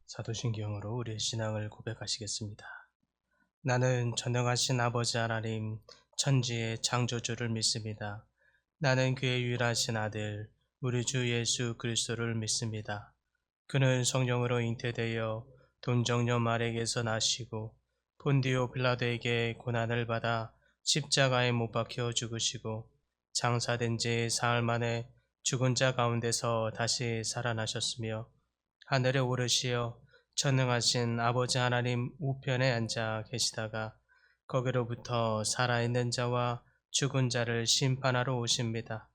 사도신경으로 우리의 신앙을 고백하시겠습니다. 나는 전능하신 아버지 하나님, 천지의 창조주를 믿습니다. 나는 그의 유일하신 아들, 우리 주 예수 그리스도를 믿습니다. 그는 성령으로 잉태되어 돈정녀 마리에게서 나시고 본디오 빌라도에게 고난을 받아 십자가에 못 박혀 죽으시고 장사된 지 사흘 만에 죽은 자 가운데서 다시 살아나셨으며 하늘에 오르시어 전능하신 아버지 하나님 우편에 앉아 계시다가 거기로부터 살아있는 자와 죽은 자를 심판하러 오십니다.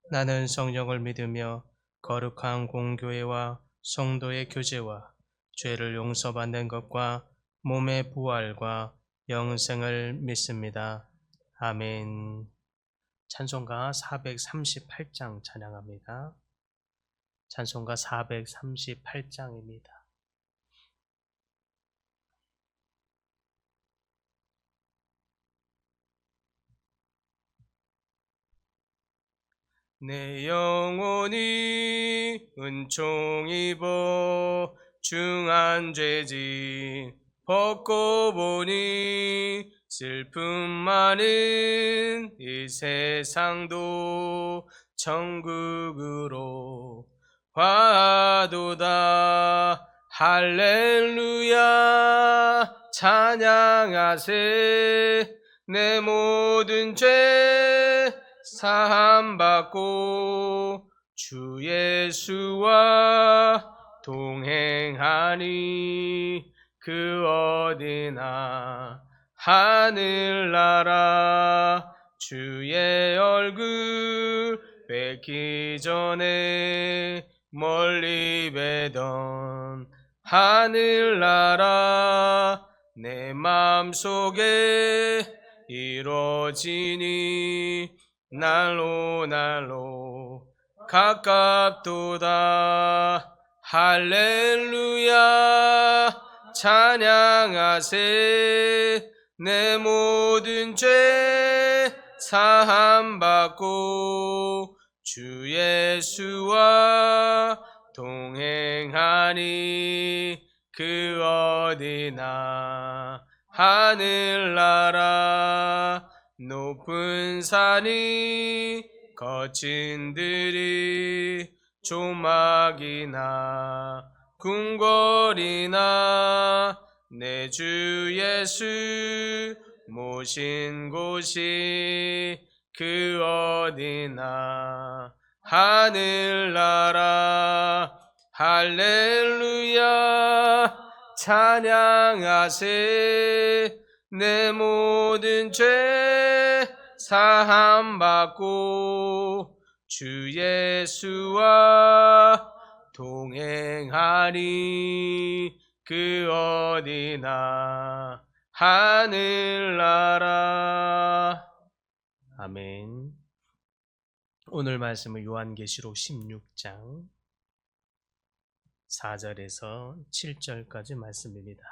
나는 성령을 믿으며 거룩한 공교회와 성도의 교제와 죄를 용서받는 것과 몸의 부활과 영생을 믿습니다. 아멘. 찬송가 438장 찬양합니다. 찬송가 438장입니다. 내 영혼이 은총 입어 중한 죄짐 벗고 보니 슬픔 많은 이 세상도 천국으로 화도다. 할렐루야 찬양하세. 내 모든 죄 사함받고 주 예수와 동행하니 그 어디나 하늘나라. 주의 얼굴 뵙기 전에 멀리 뵈던 하늘나라. 내 맘속에 이루어지니 날로 가깝도다. 할렐루야 찬양하세. 내 모든 죄 사함받고 주 예수와 동행하니 그 어디나 하늘나라. 높은 산이 거친 들이 조막이나 궁궐이나 내 주 예수 모신 곳이 그 어디나 하늘나라. 할렐루야 찬양하세. 내 모든 죄 사함받고 주 예수와 동행하니 그 어디나 하늘나라. 아멘. 오늘 말씀은 요한계시록 16장 4절에서 7절까지 말씀입니다.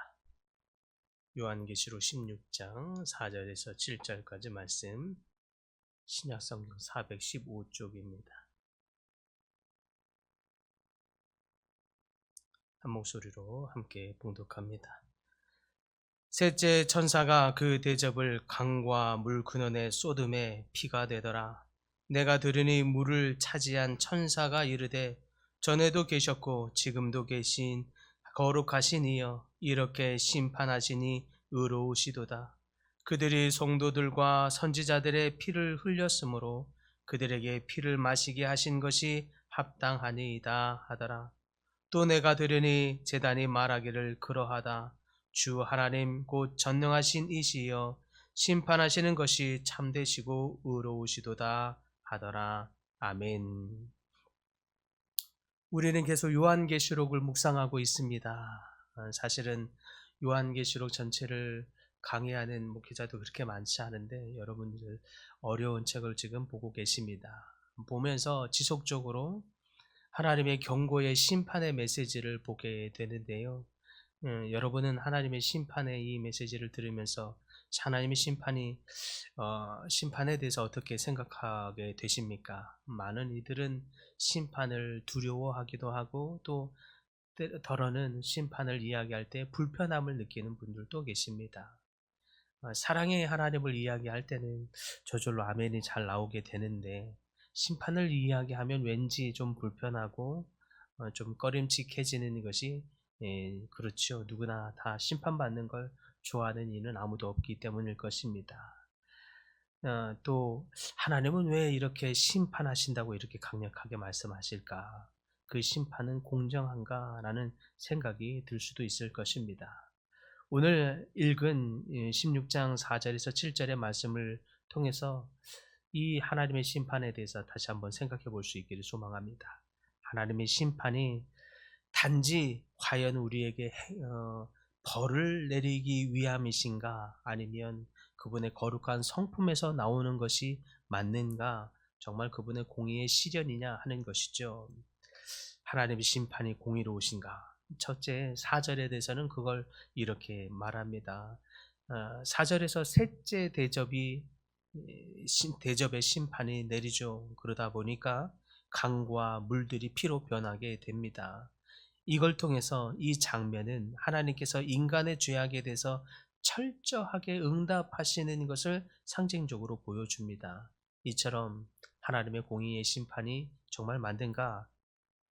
요한계시록 16장 4절에서 7절까지 말씀, 신약성경 415쪽입니다. 한 목소리로 함께 봉독합니다. 셋째 천사가 그 대접을 강과 물 근원에 쏟음에 피가 되더라. 내가 들으니 물을 차지한 천사가 이르되 전에도 계셨고 지금도 계신 거룩하신 이여 이렇게 심판하시니 의로우시도다. 그들이 성도들과 선지자들의 피를 흘렸으므로 그들에게 피를 마시게 하신 것이 합당하니이다 하더라. 또 내가 들으니 제단이 말하기를 그러하다. 주 하나님 곧 전능하신 이시여 심판하시는 것이 참되시고 의로우시도다 하더라. 아멘. 우리는 계속 요한계시록을 묵상하고 있습니다. 사실은 요한계시록 전체를 강의하는 목회자도 그렇게 많지 않은데 여러분들 어려운 책을 지금 보고 계십니다. 보면서 지속적으로 하나님의 경고의 심판의 메시지를 보게 되는데요. 여러분은 하나님의 심판의 이 메시지를 들으면서 하나님의 심판에 대해서 어떻게 생각하게 되십니까? 많은 이들은 심판을 두려워하기도 하고 또 덜어는 심판을 이야기할 때 불편함을 느끼는 분들도 계십니다. 사랑의 하나님을 이야기할 때는 저절로 아멘이 잘 나오게 되는데, 심판을 이야기하면 왠지 좀 불편하고 좀 꺼림칙해지는 것이, 그렇죠. 누구나 다 심판받는 걸 좋아하는 이는 아무도 없기 때문일 것입니다. 또 하나님은 왜 이렇게 심판하신다고 이렇게 강력하게 말씀하실까? 그 심판은 공정한가라는 생각이 들 수도 있을 것입니다. 오늘 읽은 16장 4절에서 7절의 말씀을 통해서 이 하나님의 심판에 대해서 다시 한번 생각해 볼 수 있기를 소망합니다. 하나님의 심판이 단지 과연 우리에게 벌을 내리기 위함이신가, 아니면 그분의 거룩한 성품에서 나오는 것이 맞는가, 정말 그분의 공의의 실현이냐 하는 것이죠. 하나님의 심판이 공의로우신가? 첫째, 4절에 대해서는 그걸 이렇게 말합니다. 4절에서 셋째 대접의 심판이 내리죠. 그러다 보니까 강과 물들이 피로 변하게 됩니다. 이걸 통해서 이 장면은 하나님께서 인간의 죄악에 대해서 철저하게 응답하시는 것을 상징적으로 보여줍니다. 이처럼 하나님의 공의의 심판이 정말 맞는가?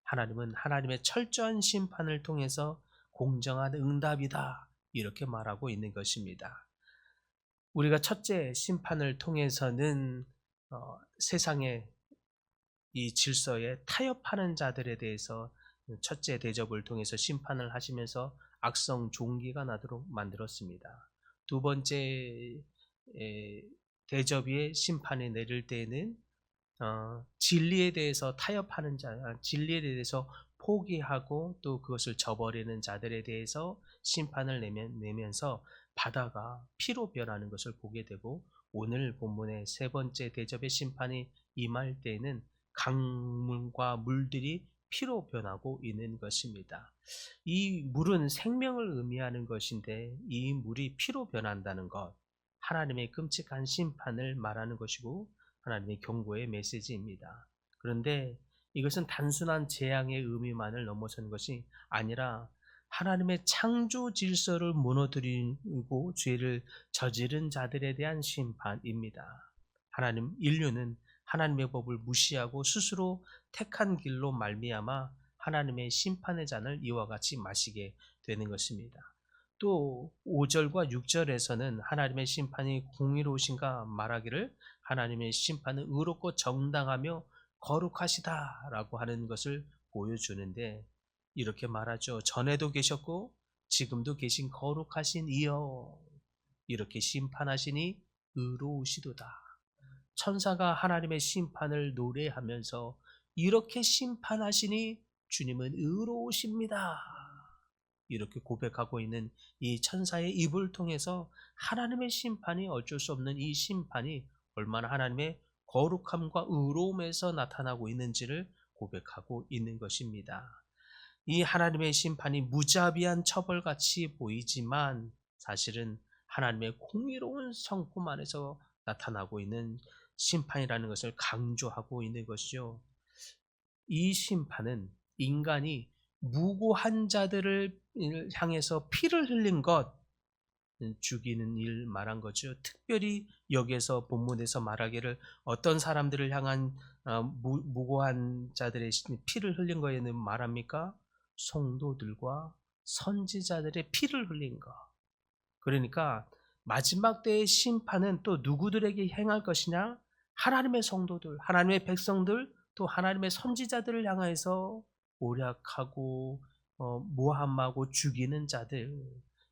하나님은 하나님의 철저한 심판을 통해서 공정한 응답이다, 이렇게 말하고 있는 것입니다. 우리가 첫째 심판을 통해서는 세상의 이 질서에 타협하는 자들에 대해서 첫째 대접을 통해서 심판을 하시면서 악성 종기가 나도록 만들었습니다. 두 번째 대접의 심판이 내릴 때에는 진리에 대해서 타협하는 자, 진리에 대해서 포기하고 또 그것을 저버리는 자들에 대해서 심판을 내면서 바다가 피로 변하는 것을 보게 되고, 오늘 본문의 세 번째 대접의 심판이 임할 때에는 강물과 물들이 피로 변하고 있는 것입니다. 이 물은 생명을 의미하는 것인데, 이 물이 피로 변한다는 것, 하나님의 끔찍한 심판을 말하는 것이고 하나님의 경고의 메시지입니다. 그런데 이것은 단순한 재앙의 의미만을 넘어선 것이 아니라 하나님의 창조 질서를 무너뜨리고 죄를 저지른 자들에 대한 심판입니다. 인류는 하나님의 법을 무시하고 스스로 택한 길로 말미암아 하나님의 심판의 잔을 이와 같이 마시게 되는 것입니다. 또 5절과 6절에서는 하나님의 심판이 공의로우신가 말하기를 하나님의 심판은 의롭고 정당하며 거룩하시다라고 하는 것을 보여주는데, 이렇게 말하죠. 전에도 계셨고 지금도 계신 거룩하신 이여, 이렇게 심판하시니 의로우시도다. 천사가 하나님의 심판을 노래하면서 이렇게 심판하시니 주님은 의로우십니다, 이렇게 고백하고 있는 이 천사의 입을 통해서 하나님의 심판이, 어쩔 수 없는 이 심판이 얼마나 하나님의 거룩함과 의로움에서 나타나고 있는지를 고백하고 있는 것입니다. 이 하나님의 심판이 무자비한 처벌같이 보이지만 사실은 하나님의 공의로운 성품 안에서 나타나고 있는 심판이라는 것을 강조하고 있는 것이죠. 이 심판은 인간이 무고한 자들을 향해서 피를 흘린 것, 죽이는 일 말한 거죠. 특별히 여기에서 본문에서 말하기를 어떤 사람들을 향한 무고한 자들의 피를 흘린 거에는 말합니까? 성도들과 선지자들의 피를 흘린 것. 그러니까 마지막 때의 심판은 또 누구들에게 행할 것이냐? 하나님의 성도들, 하나님의 백성들, 또 하나님의 선지자들을 향해서 오략하고 모함하고 죽이는 자들,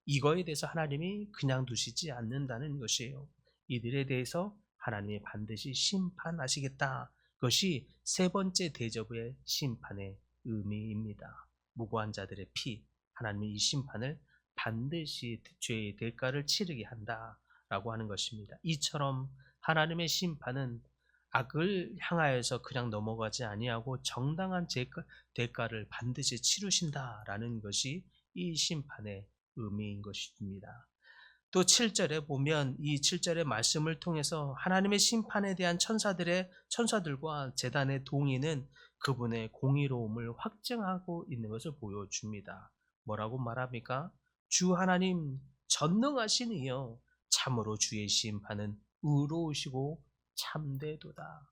이거에 대해서 하나님이 그냥 두시지 않는다는 것이에요. 이들에 대해서 하나님이 반드시 심판하시겠다. 그것이 세 번째 대접의 심판의 의미입니다. 무고한 자들의 피, 하나님이 이 심판을 반드시 죄의 대가를 치르게 한다라고 하는 것입니다. 이처럼 하나님의 심판은 악을 향하여서 그냥 넘어가지 아니하고 정당한 대가를 반드시 치르신다라는 것이 이 심판의 의미인 것입니다. 또 7절에 보면 이 7절의 말씀을 통해서 하나님의 심판에 대한 천사들과 제단의 동의는 그분의 공의로움을 확증하고 있는 것을 보여줍니다. 뭐라고 말합니까? 주 하나님 전능하신 이여 참으로 주의 심판은 의로우시고 참되도다.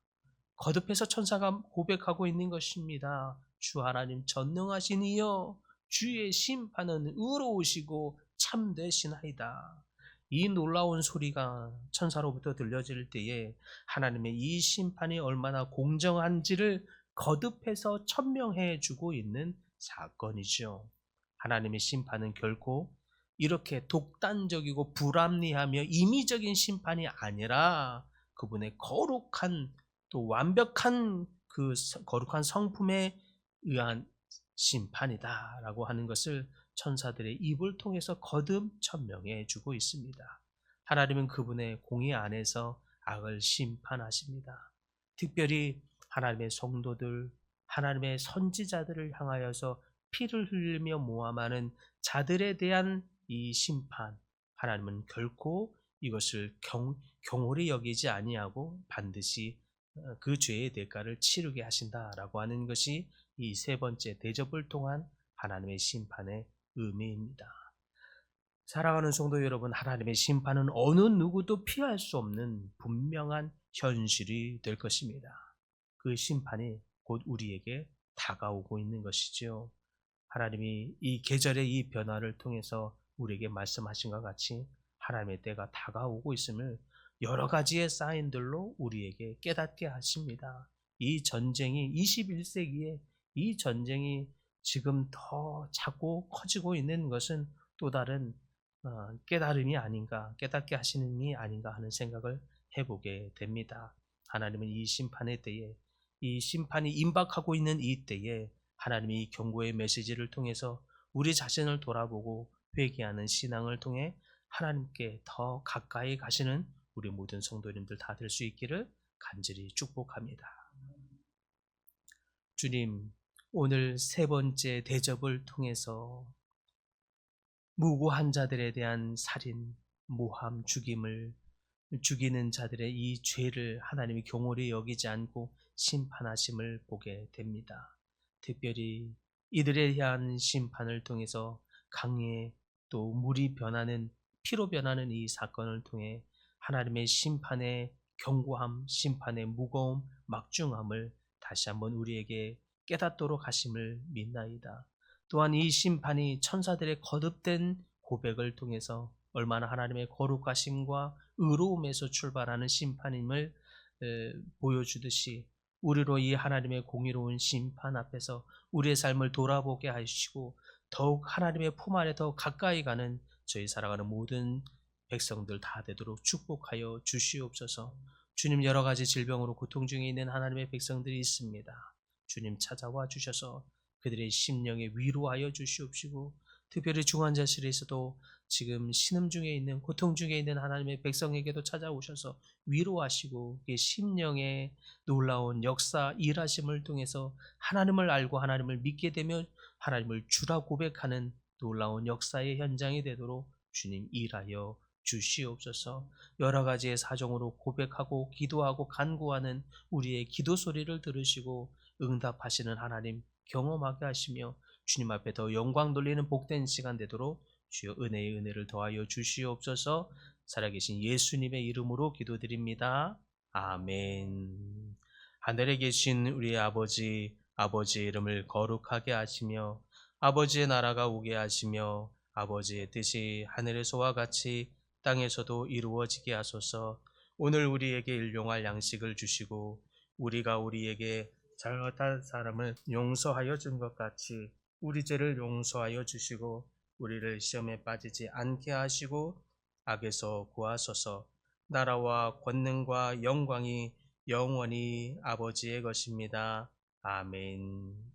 거듭해서 천사가 고백하고 있는 것입니다. 주 하나님 전능하신 이여 주의 심판은 의로우시고 참되시나이다. 이 놀라운 소리가 천사로부터 들려질 때에 하나님의 이 심판이 얼마나 공정한지를 거듭해서 천명해 주고 있는 사건이죠. 하나님의 심판은 결코 이렇게 독단적이고 불합리하며 임의적인 심판이 아니라 그분의 거룩한 또 완벽한 그 거룩한 성품에 의한 심판이다라고 하는 것을 천사들의 입을 통해서 거듭 천명해 주고 있습니다. 하나님은 그분의 공의 안에서 악을 심판하십니다. 특별히 하나님의 성도들, 하나님의 선지자들을 향하여서 피를 흘리며 모함하는 자들에 대한 이 심판, 하나님은 결코 이것을 경홀히 여기지 아니하고 반드시 그 죄의 대가를 치르게 하신다라고 하는 것이 이 세 번째 대접을 통한 하나님의 심판의 의미입니다. 사랑하는 성도 여러분, 하나님의 심판은 어느 누구도 피할 수 없는 분명한 현실이 될 것입니다. 그 심판이 곧 우리에게 다가오고 있는 것이지요. 하나님이 이 계절의 이 변화를 통해서 우리에게 말씀하신 것 같이 하나님의 때가 다가오고 있음을 여러 가지의 사인들로 우리에게 깨닫게 하십니다. 이 전쟁이 21세기에 이 전쟁이 지금 더 자꾸 커지고 있는 것은 또 다른 깨달음이 아닌가, 깨닫게 하시는 이 아닌가 하는 생각을 해보게 됩니다. 하나님은 이 심판의 때에, 이 심판이 임박하고 있는 이 때에 하나님이 이 경고의 메시지를 통해서 우리 자신을 돌아보고 회개하는 신앙을 통해 하나님께 더 가까이 가시는 우리 모든 성도님들 다 될 수 있기를 간절히 축복합니다. 주님, 오늘 세 번째 대접을 통해서 무고한 자들에 대한 살인, 모함, 죽임을 죽이는 자들의 이 죄를 하나님이 경홀히 여기지 않고 심판하심을 보게 됩니다. 특별히 이들에 대한 심판을 통해서 강에 또 물이 변하는 피로 변하는 이 사건을 통해 하나님의 심판의 경고함, 심판의 무거움, 막중함을 다시 한번 우리에게 깨닫도록 하심을 믿나이다. 또한 이 심판이 천사들의 거듭된 고백을 통해서 얼마나 하나님의 거룩하심과 의로움에서 출발하는 심판임을 보여주듯이 우리로 이 하나님의 공의로운 심판 앞에서 우리의 삶을 돌아보게 하시고 더욱 하나님의 품 안에 더 가까이 가는 저희 살아가는 모든 백성들 다 되도록 축복하여 주시옵소서. 주님, 여러 가지 질병으로 고통 중에 있는 하나님의 백성들이 있습니다. 주님 찾아와 주셔서 그들의 심령에 위로하여 주시옵시고 특별히 중환자실에서도 지금 신음 중에 있는 고통 중에 있는 하나님의 백성에게도 찾아오셔서 위로하시고 그 심령의 놀라운 역사 일하심을 통해서 하나님을 알고 하나님을 믿게 되며 하나님을 주라 고백하는 놀라운 역사의 현장이 되도록 주님 일하여 주시옵소서. 여러 가지의 사정으로 고백하고 기도하고 간구하는 우리의 기도 소리를 들으시고 응답하시는 하나님 경험하게 하시며 주님 앞에 더 영광 돌리는 복된 시간 되도록 주여 은혜의 은혜를 더하여 주시옵소서. 살아계신 예수님의 이름으로 기도드립니다. 아멘. 하늘에 계신 우리 아버지의 이름을 거룩하게 하시며 아버지의 나라가 오게 하시며 아버지의 뜻이 하늘에서와 같이 땅에서도 이루어지게 하소서. 오늘 우리에게 일용할 양식을 주시고 우리가 우리에게 잘못한 사람을 용서하여 준 것 같이 우리 죄를 용서하여 주시고 우리를 시험에 빠지지 않게 하시고 악에서 구하소서. 나라와 권능과 영광이 영원히 아버지의 것입니다. 아멘.